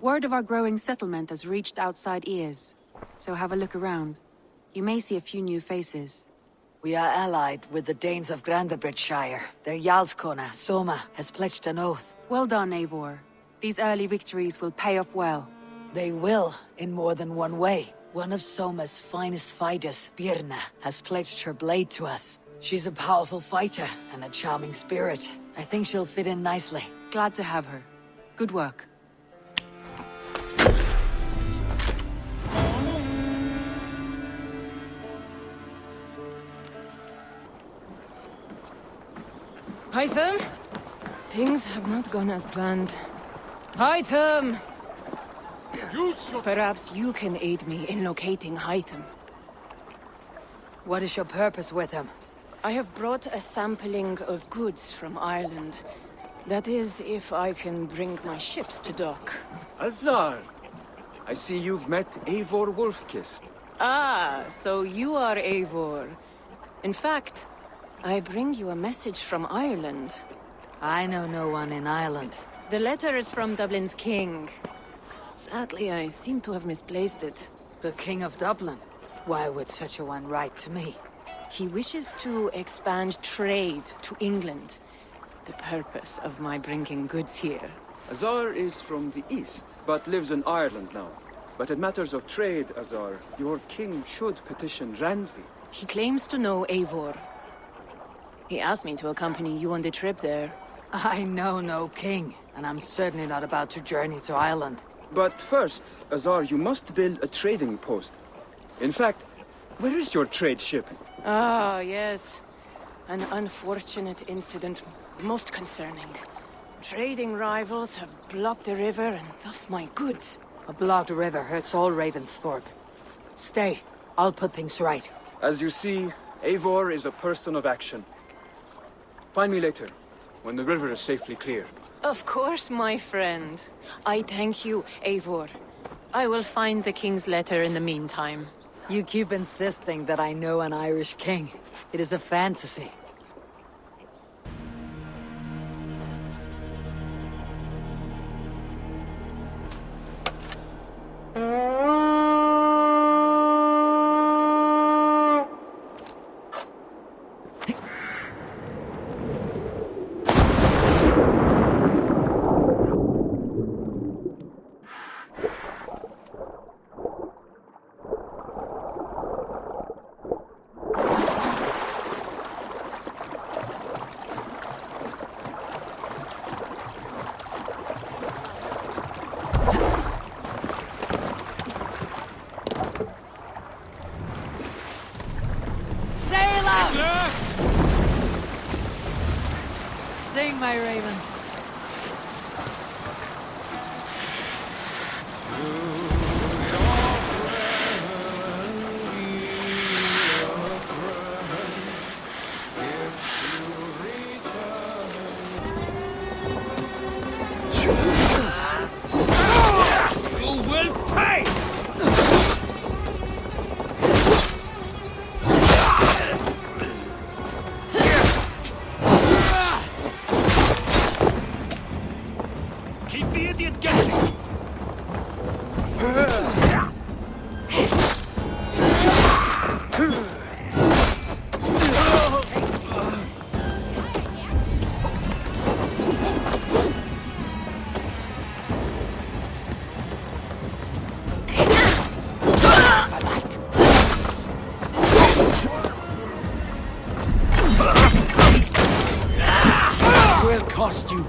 Word of our growing settlement has reached outside ears, so have a look around. You may see a few new faces. We are allied with the Danes of Grandabridgeshire. Their Jarlskona, Soma, has pledged an oath. Well done, Eivor. These early victories will pay off well. They will, in more than one way. One of Soma's finest fighters, Birna, has pledged her blade to us. She's a powerful fighter and a charming spirit. I think she'll fit in nicely. Glad to have her. Good work. Hytham? Things have not gone as planned. Hytham! Perhaps you can aid me in locating Hytham. What is your purpose with him? I have brought a sampling of goods from Ireland. That is, if I can bring my ships to dock. Azar! I see you've met Eivor Wolfkist. Ah, so you are Eivor. In fact, I bring you a message from Ireland. I know no one in Ireland. The letter is from Dublin's king. Sadly, I seem to have misplaced it. The King of Dublin? Why would such a one write to me? He wishes to expand trade to England. The purpose of my bringing goods here. Azar is from the east, but lives in Ireland now. But in matters of trade, Azar, your king should petition Randvi. He claims to know Eivor. He asked me to accompany you on the trip there. I know no king, and I'm certainly not about to journey to Ireland. But first, Azar, you must build a trading post. In fact, where is your trade ship? Ah, yes. An unfortunate incident, most concerning. Trading rivals have blocked the river, and thus my goods. A blocked river hurts all Ravensthorpe. Stay, I'll put things right. As you see, Eivor is a person of action. Find me later, when the river is safely clear. Of course, my friend. I thank you, Eivor. I will find the king's letter in the meantime. You keep insisting that I know an Irish king. It is a fantasy. Sing, my ravens. You will pay! Keep the idiot guessing! Will cost you.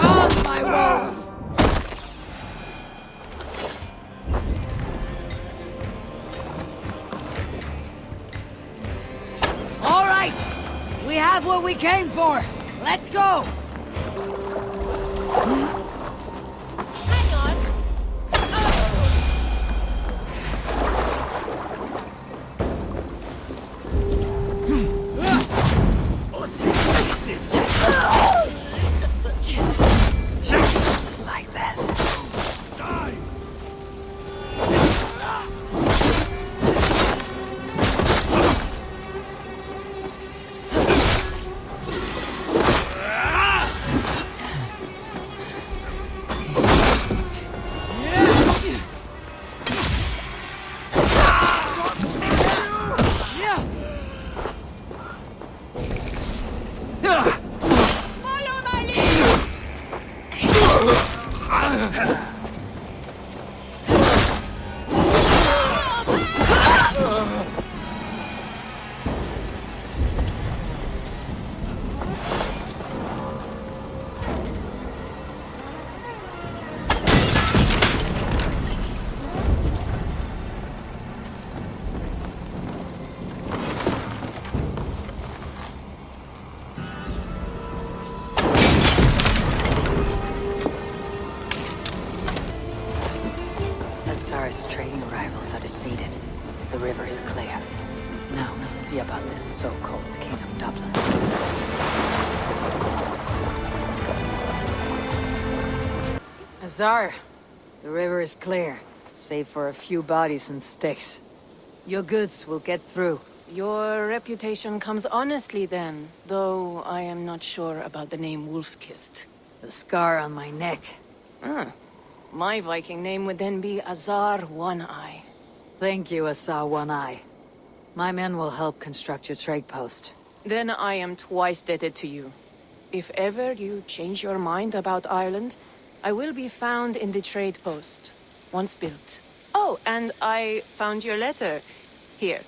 Calm my wolves! All right! We have what we came for! Let's go! Hang on. The river is clear. Now we'll see about this so-called King of Dublin. Azar, the river is clear, save for a few bodies and sticks. Your goods will get through. Your reputation comes honestly then, though I am not sure about the name Wolf-Kissed. The scar on my neck. Ah, my Viking name would then be Azar One-Eye. Thank you, Azar One-Eye. My men will help construct your trade post. Then I am twice indebted to you. If ever you change your mind about Ireland, I will be found in the trade post, once built. Oh, and I found your letter. Here.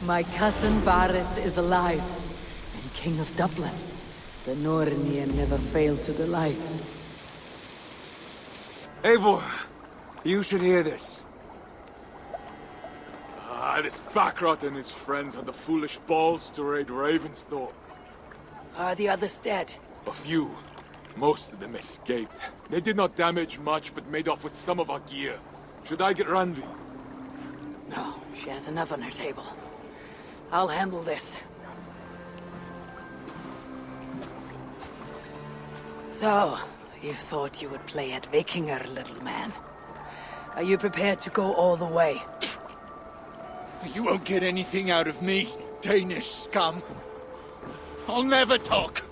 My cousin Bareth is alive, and King of Dublin. The Nornir never failed to delight. Eivor, you should hear this. This Backrot and his friends had the foolish balls to raid Ravensthorpe. Are the others dead? A few. Most of them escaped. They did not damage much, but made off with some of our gear. Should I get Randvi? No, she has enough on her table. I'll handle this. So, you thought you would play at Vikinger, little man. Are you prepared to go all the way? You won't get anything out of me, Danish scum. I'll never talk.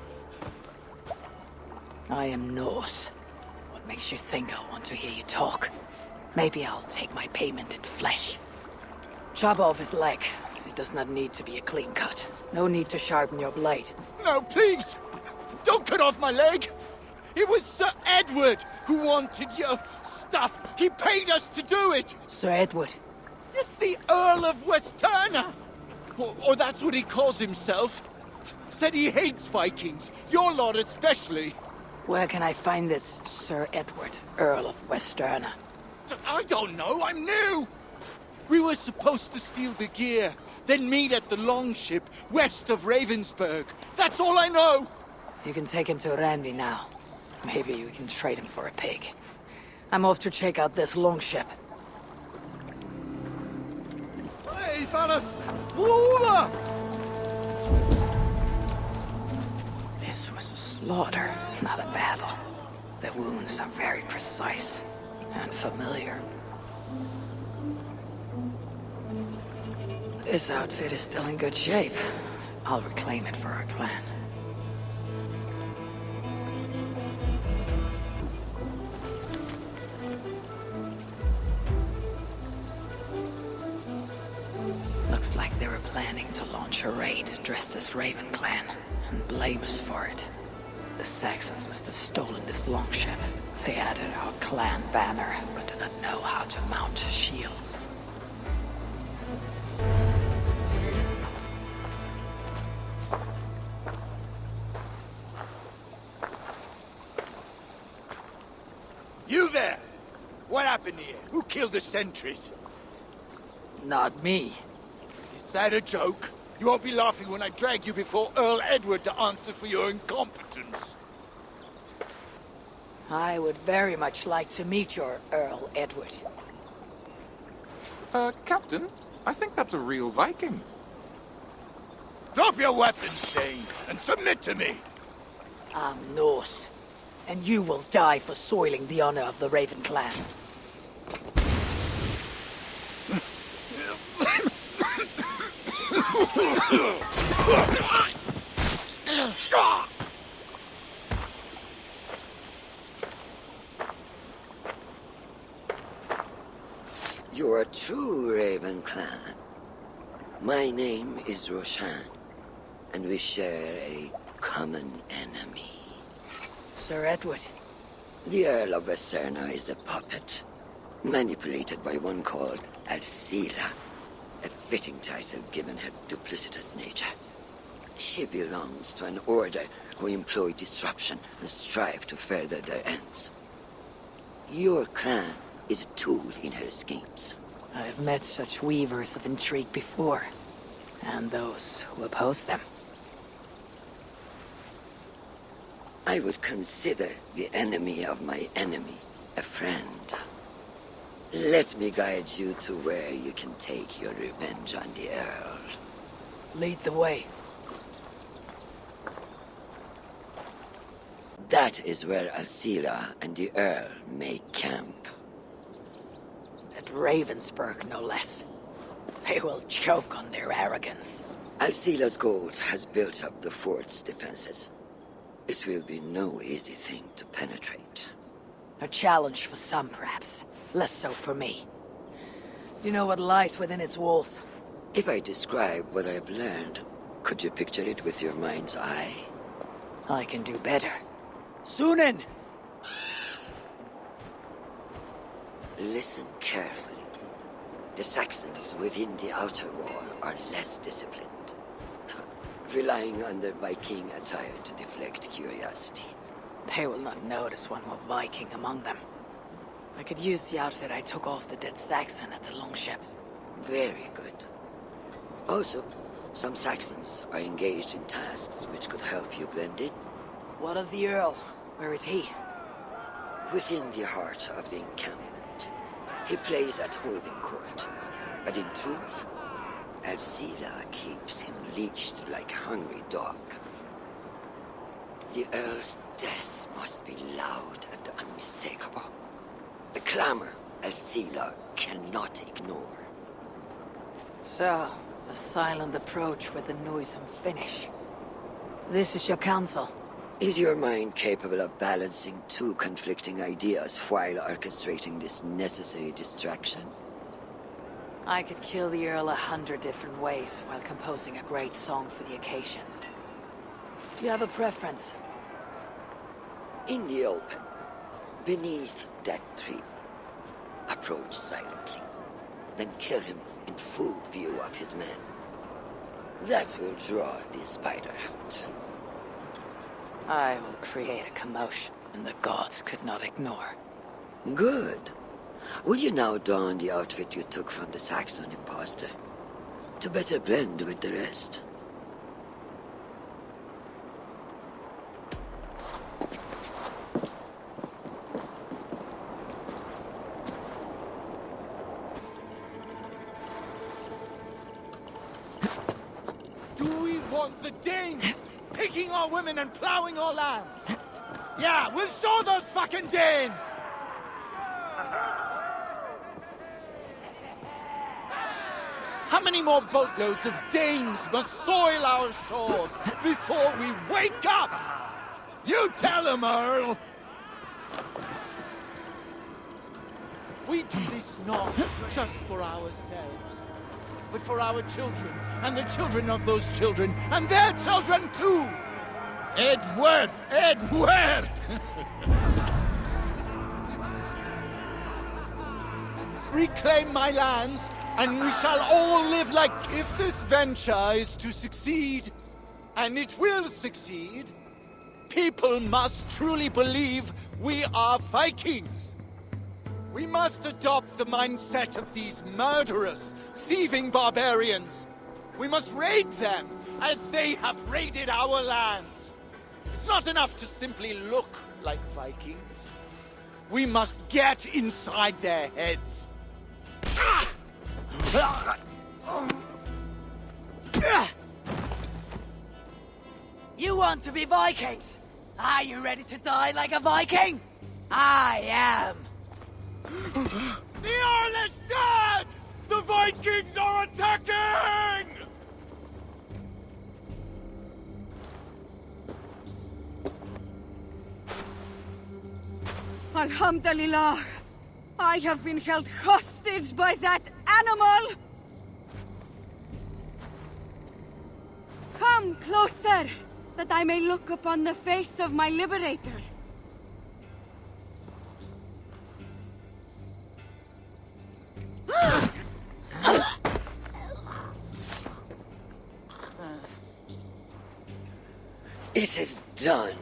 I am Norse. What makes you think I'll want to hear you talk? Maybe I'll take my payment in flesh. Chop off his leg. It does not need to be a clean cut. No need to sharpen your blade. No, please! Don't cut off my leg! It was Sir Edward who wanted your stuff. He paid us to do it! Sir Edward. Yes, the Earl of Westerna! Or that's what he calls himself. Said he hates Vikings. Your lot especially. Where can I find this Sir Edward, Earl of Westerna? I don't know, I'm new! We were supposed to steal the gear, then meet at the longship west of Ravensburg. That's all I know! You can take him to Randy now. Maybe you can trade him for a pig. I'm off to check out this longship. Hey, fellas! Over! This was a slaughter, not a battle. The wounds are very precise and familiar. This outfit is still in good shape. I'll reclaim it for our clan. Looks like they were planning to launch a raid dressed as Raven Clan, and blame us for it. The Saxons must have stolen this longship. They added our clan banner, but do not know how to mount shields. You there! What happened here? Who killed the sentries? Not me. Is that a joke? You won't be laughing when I drag you before Earl Edward to answer for your incompetence. I would very much like to meet your Earl Edward. Captain, I think that's a real Viking. Drop your weapons, Dane, and submit to me! I'm Norse, and you will die for soiling the honor of the Raven Clan. You are true, Raven Clan. My name is Roshan, and we share a common enemy. Sir Edward. The Earl of Westerna is a puppet, manipulated by one called Alcira, a fitting title given her duplicitous nature. She belongs to an order who employ disruption and strive to further their ends. Your clan is a tool in her schemes. I have met such weavers of intrigue before, and those who oppose them. I would consider the enemy of my enemy a friend. Let me guide you to where you can take your revenge on the Earl. Lead the way. That is where Alcila and the Earl make camp. At Ravensburg, no less. They will choke on their arrogance. Alcila's gold has built up the fort's defenses. It will be no easy thing to penetrate. A challenge for some, perhaps. Less so for me. Do you know what lies within its walls? If I describe what I've learned, could you picture it with your mind's eye? I can do better. Sunan! Listen carefully. The Saxons within the outer wall are less disciplined, relying on their Viking attire to deflect curiosity. They will not notice one more Viking among them. I could use the outfit I took off the dead Saxon at the longship. Very good. Also, some Saxons are engaged in tasks which could help you blend in. What of the Earl? Where is he? Within the heart of the encampment, he plays at holding court. But in truth, Alcila keeps him leashed like a hungry dog. The Earl's death must be loud and unmistakable. A clamor Alcila cannot ignore. So, a silent approach with a noisome finish. This is your counsel. Is your mind capable of balancing two conflicting ideas while orchestrating this necessary distraction? I could kill the Earl 100 different ways while composing a great song for the occasion. Do you have a preference? In the open, beneath that tree, approach silently, then kill him in full view of his men. That will draw the spider out. I will create a commotion, and the gods could not ignore. Good. Will you now don the outfit you took from the Saxon imposter? To better blend with the rest. Do we want the Danes taking our women and plowing our land? Yeah, we'll show those fucking Danes! How many more boatloads of Danes must soil our shores before we wake up? You tell them, Earl! We do this not just for ourselves, but for our children, and the children of those children, and their children too! Edward! Edward! Reclaim my lands, and we shall all live like... If this venture is to succeed, and it will succeed, people must truly believe we are Vikings. We must adopt the mindset of these murderous, thieving barbarians. We must raid them as they have raided our lands. It's not enough to simply look like Vikings. We must get inside their heads. You want to be Vikings? Are you ready to die like a Viking? I am. The Earl is dead! The Vikings are attacking! Alhamdulillah! I have been held hostage by that animal! Come closer, that I may look upon the face of my liberator. It is done.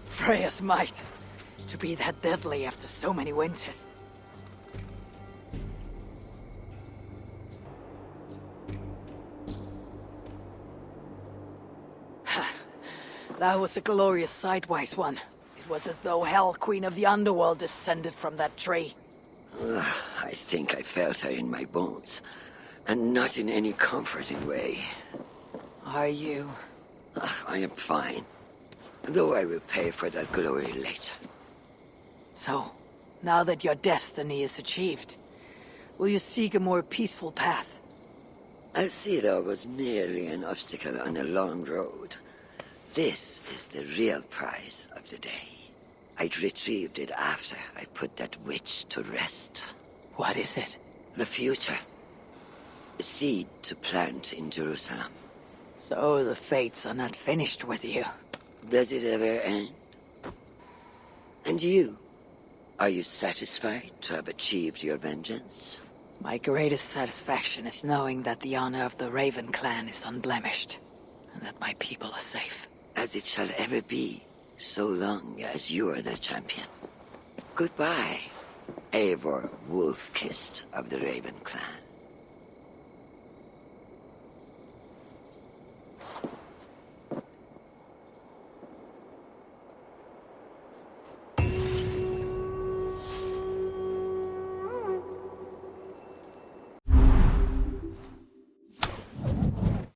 Freya's might. To be that deadly after so many winters. That was a glorious sidewise one. It was as though Hell, Queen of the Underworld, descended from that tree. I think I felt her in my bones, and not in any comforting way. Are you? I am fine, though I will pay for that glory later. So, now that your destiny is achieved, will you seek a more peaceful path? Alcida was merely an obstacle on a long road. This is the real prize of the day. I'd retrieved it after I put that witch to rest. What is it? The future. A seed to plant in Jerusalem. So the fates are not finished with you. Does it ever end? And you? Are you satisfied to have achieved your vengeance? My greatest satisfaction is knowing that the honor of the Raven clan is unblemished, and that my people are safe. As it shall ever be, so long as you are the champion. Goodbye, Eivor Wolf-Kissed of the Raven clan.